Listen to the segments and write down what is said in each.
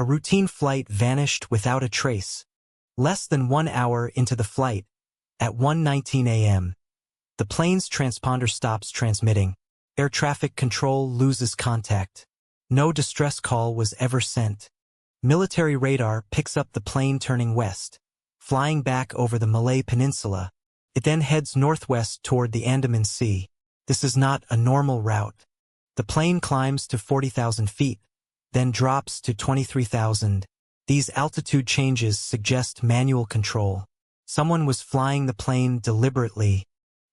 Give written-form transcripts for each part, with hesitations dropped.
A routine flight vanished without a trace. Less than 1 hour into the flight, at 1:19 a.m., the plane's transponder stops transmitting. Air traffic control loses contact. No distress call was ever sent. Military radar picks up the plane turning west, flying back over the Malay Peninsula. It then heads northwest toward the Andaman Sea. This is not a normal route. The plane climbs to 40,000 feet, then drops to 23,000. These altitude changes suggest manual control. Someone was flying the plane deliberately.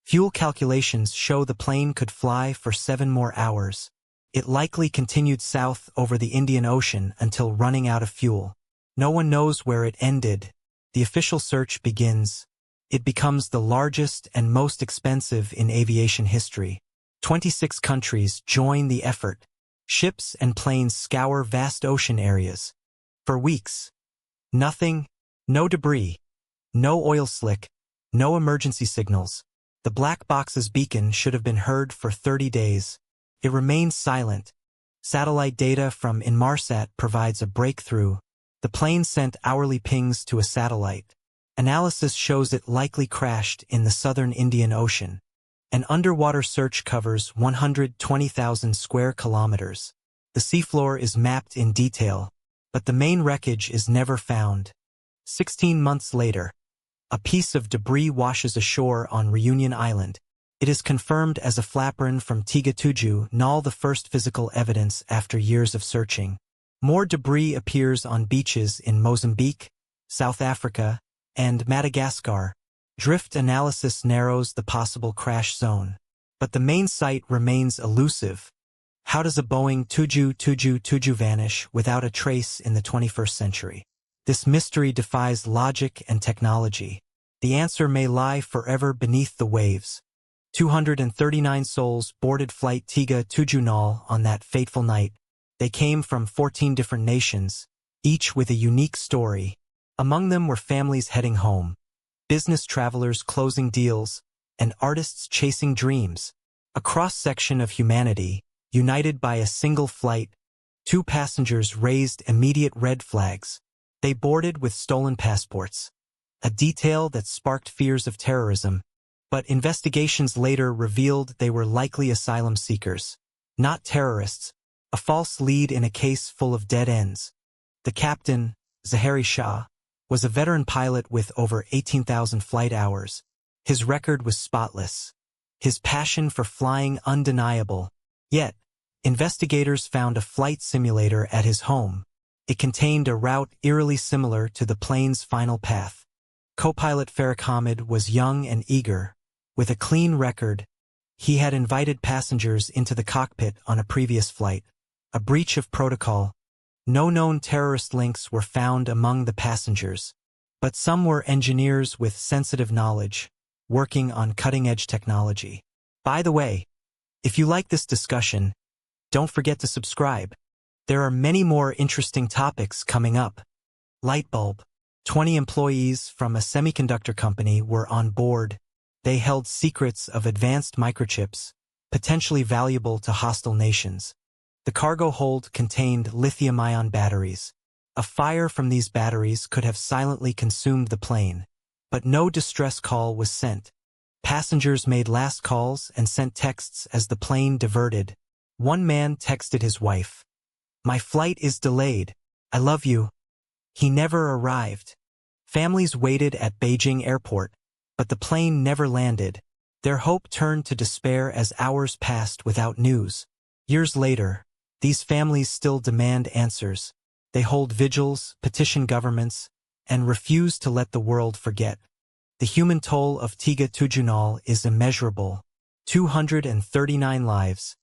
Fuel calculations show the plane could fly for 7 more hours. It likely continued south over the Indian Ocean until running out of fuel. No one knows where it ended. The official search begins. It becomes the largest and most expensive in aviation history. 26 countries join the effort. Ships and planes scour vast ocean areas. For weeks. Nothing, no debris, no oil slick, no emergency signals. The black box's beacon should have been heard for 30 days. It remains silent. Satellite data from Inmarsat provides a breakthrough. The plane sent hourly pings to a satellite. Analysis shows it likely crashed in the southern Indian Ocean. An underwater search covers 120,000 square kilometers. The seafloor is mapped in detail, but the main wreckage is never found. 16 months later, a piece of debris washes ashore on Reunion Island. It is confirmed as a flaperon from 37 Nol, the first physical evidence after years of searching. More debris appears on beaches in Mozambique, South Africa, and Madagascar. Drift analysis narrows the possible crash zone. But the main site remains elusive. How does a Boeing 777 vanish without a trace in the 21st century? This mystery defies logic and technology. The answer may lie forever beneath the waves. 239 souls boarded Flight 37 Nol on that fateful night. They came from 14 different nations, each with a unique story. Among them were families heading home, business travelers closing deals, and artists chasing dreams. A cross-section of humanity, united by a single flight. 2 passengers raised immediate red flags. They boarded with stolen passports, a detail that sparked fears of terrorism. But investigations later revealed they were likely asylum seekers, not terrorists, a false lead in a case full of dead ends. The captain, Zahari Shah, was a veteran pilot with over 18,000 flight hours. His record was spotless. His passion for flying undeniable. Yet, investigators found a flight simulator at his home. It contained a route eerily similar to the plane's final path. Co-pilot Farrokh Hamid was young and eager. With a clean record, he had invited passengers into the cockpit on a previous flight. A breach of protocol. No known terrorist links were found among the passengers. But some were engineers with sensitive knowledge, working on cutting-edge technology. By the way, if you like this discussion, don't forget to subscribe. There are many more interesting topics coming up. Lightbulb. 20 employees from a semiconductor company were on board. They held secrets of advanced microchips, potentially valuable to hostile nations. The cargo hold contained lithium-ion batteries. A fire from these batteries could have silently consumed the plane, but no distress call was sent. Passengers made last calls and sent texts as the plane diverted. One man texted his wife, "My flight is delayed. I love you." He never arrived. Families waited at Beijing airport, but the plane never landed. Their hope turned to despair as hours passed without news. Years later, these families still demand answers. They hold vigils, petition governments, and refuse to let the world forget. The human toll of 37 Nol is immeasurable. 239 lives,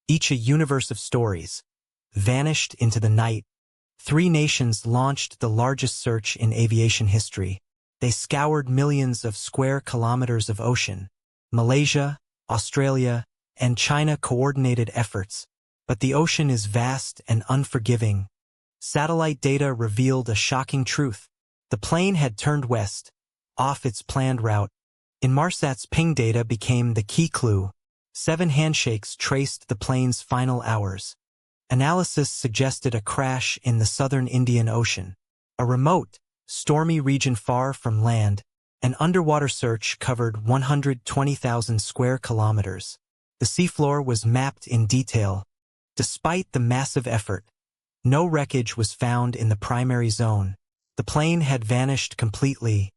each a universe of stories, vanished into the night. 3 nations launched the largest search in aviation history. They scoured millions of square kilometers of ocean. Malaysia, Australia, and China coordinated efforts. But the ocean is vast and unforgiving. Satellite data revealed a shocking truth. The plane had turned west, off its planned route. Inmarsat's ping data became the key clue. 7 handshakes traced the plane's final hours. Analysis suggested a crash in the southern Indian Ocean, a remote, stormy region far from land. An underwater search covered 120,000 square kilometers. The seafloor was mapped in detail. Despite the massive effort, no wreckage was found in the primary zone. The plane had vanished completely.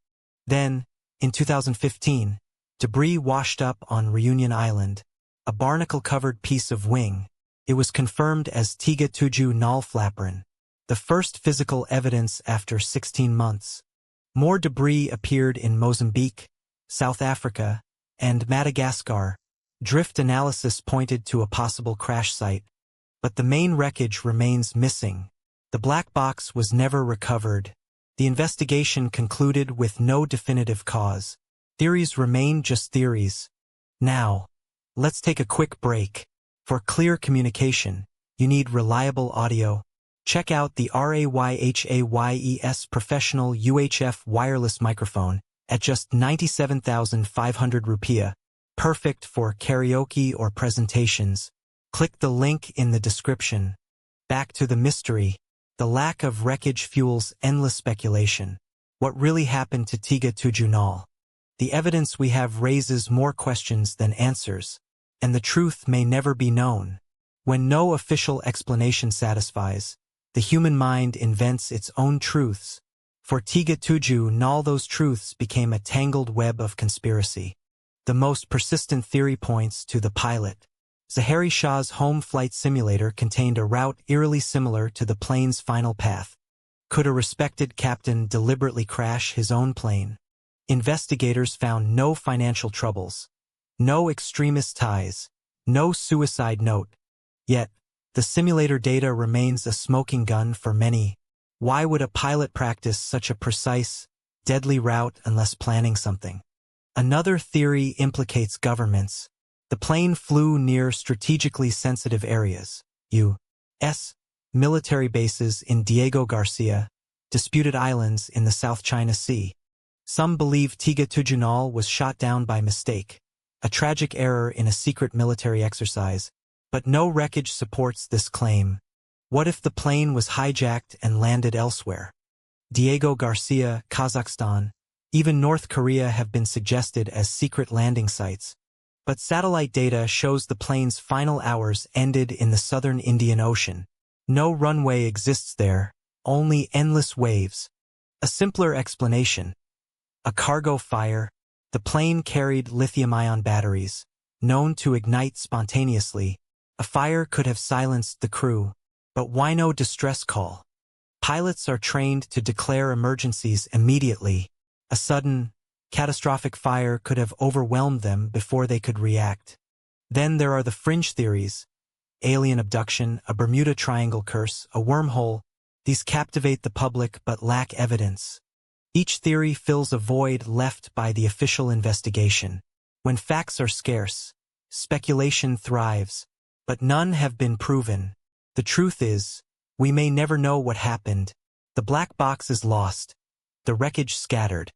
Then, in 2015, debris washed up on Reunion Island, a barnacle-covered piece of wing. It was confirmed as 370 Flaperon, the first physical evidence after 16 months. More debris appeared in Mozambique, South Africa, and Madagascar. Drift analysis pointed to a possible crash site, but the main wreckage remains missing. The black box was never recovered. The investigation concluded with no definitive cause. Theories remain just theories. Now, let's take a quick break. For clear communication, you need reliable audio. Check out the RAYHAYES Professional UHF wireless microphone at just 97,500 rupiah, perfect for karaoke or presentations. Click the link in the description. Back to the mystery. The lack of wreckage fuels endless speculation. What really happened to 370? The evidence we have raises more questions than answers, and the truth may never be known. When no official explanation satisfies, the human mind invents its own truths. For 370, those truths became a tangled web of conspiracy. The most persistent theory points to the pilot. Zahari Shah's home flight simulator contained a route eerily similar to the plane's final path. Could a respected captain deliberately crash his own plane? Investigators found no financial troubles, no extremist ties, no suicide note. Yet, the simulator data remains a smoking gun for many. Why would a pilot practice such a precise, deadly route unless planning something? Another theory implicates governments. The plane flew near strategically sensitive areas, U.S. military bases in Diego Garcia, disputed islands in the South China Sea. Some believe 370 was shot down by mistake, a tragic error in a secret military exercise, but no wreckage supports this claim. What if the plane was hijacked and landed elsewhere? Diego Garcia, Kazakhstan, even North Korea have been suggested as secret landing sites. But satellite data shows the plane's final hours ended in the southern Indian Ocean. No runway exists there, only endless waves. A simpler explanation. A cargo fire. The plane carried lithium-ion batteries, known to ignite spontaneously. A fire could have silenced the crew. But why no distress call? Pilots are trained to declare emergencies immediately. A sudden, catastrophic fire could have overwhelmed them before they could react. Then there are the fringe theories. Alien abduction, a Bermuda Triangle curse, a wormhole. These captivate the public but lack evidence. Each theory fills a void left by the official investigation. When facts are scarce, speculation thrives, but none have been proven. The truth is, we may never know what happened. The black box is lost, the wreckage scattered.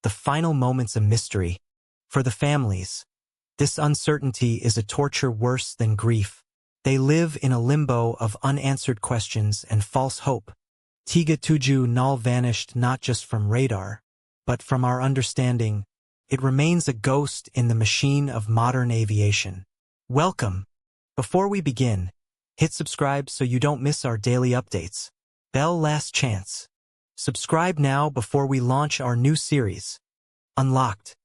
The final moments a mystery. For the families, this uncertainty is a torture worse than grief. They live in a limbo of unanswered questions and false hope. 370 vanished not just from radar, but from our understanding. It remains a ghost in the machine of modern aviation. Welcome. Before we begin, hit subscribe so you don't miss our daily updates. Bell last chance. Subscribe now before we launch our new series. Unlocked.